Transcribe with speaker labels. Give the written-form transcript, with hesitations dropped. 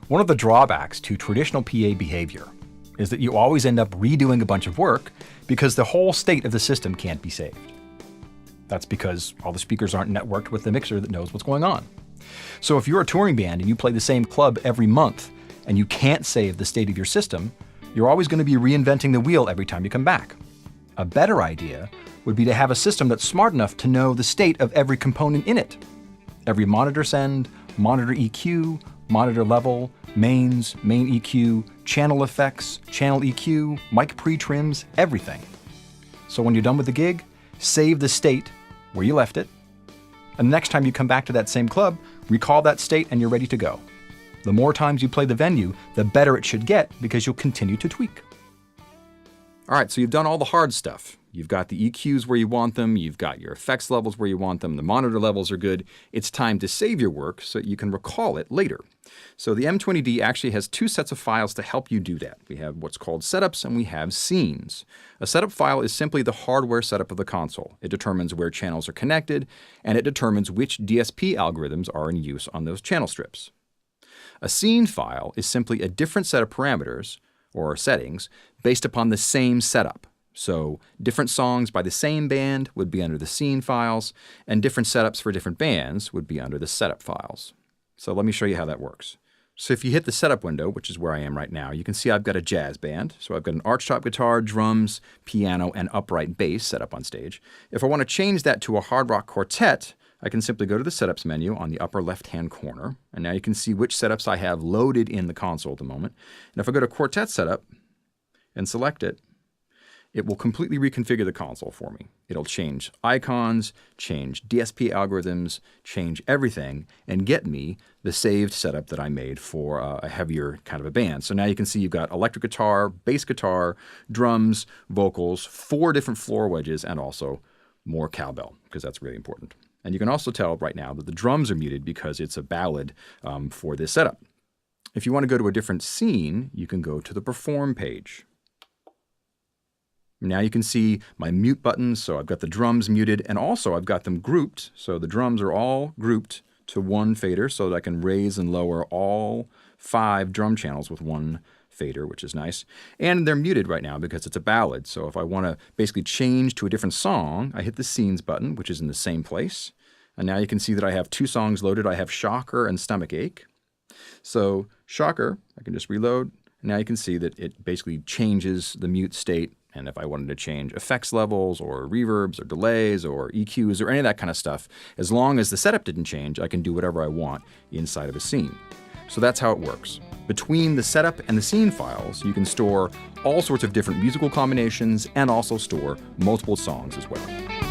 Speaker 1: One of the drawbacks to traditional PA behavior is that you always end up redoing a bunch of work because the whole state of the system can't be saved. That's because all the speakers aren't networked with the mixer that knows what's going on. So if you're a touring band and you play the same club every month and you can't save the state of your system, you're always going to be reinventing the wheel every time you come back. A better idea would be to have a system that's smart enough to know the state of every component in it. Every monitor send, monitor EQ, monitor level, mains, main EQ, channel effects, channel EQ, mic pre-trims, everything. So when you're done with the gig, save the state where you left it, and the next time you come back to that same club, recall that state and you're ready to go. The more times you play the venue, the better it should get because you'll continue to tweak. All right, so you've done all the hard stuff. You've got the EQs where you want them, you've got your effects levels where you want them, the monitor levels are good. It's time to save your work so you can recall it later. So the M20d actually has two sets of files to help you do that. We have what's called setups and we have scenes. A setup file is simply the hardware setup of the console. It determines where channels are connected, and it determines which DSP algorithms are in use on those channel strips. A scene file is simply a different set of parameters, or settings, based upon the same setup. So different songs by the same band would be under the scene files, and different setups for different bands would be under the setup files. So let me show you how that works. So if you hit the setup window, which is where I am right now, you can see I've got a jazz band. So I've got an archtop guitar, drums, piano, and upright bass set up on stage. If I want to change that to a hard rock quartet, I can simply go to the setups menu on the upper left-hand corner, and now you can see which setups I have loaded in the console at the moment. And if I go to quartet setup and select it, it will completely reconfigure the console for me. It'll change icons, change DSP algorithms, change everything, and get me the saved setup that I made for a heavier kind of a band. So now you can see you've got electric guitar, bass guitar, drums, vocals, 4 different floor wedges, and also more cowbell, because that's really important. And you can also tell right now that the drums are muted because it's a ballad for this setup. If you want to go to a different scene, you can go to the Perform page. Now you can see my mute buttons, so I've got the drums muted, and also I've got them grouped, so the drums are all grouped to one fader so that I can raise and lower all 5 drum channels with one fader, which is nice. And they're muted right now because it's a ballad, so if I want to basically change to a different song, I hit the Scenes button, which is in the same place. And now you can see that I have 2 songs loaded. I have Shocker and Stomachache. So Shocker, I can just reload, and now you can see that it basically changes the mute state. And if I wanted to change effects levels or reverbs or delays or EQs or any of that kind of stuff, as long as the setup didn't change, I can do whatever I want inside of a scene. So that's how it works. Between the setup and the scene files, you can store all sorts of different musical combinations and also store multiple songs as well.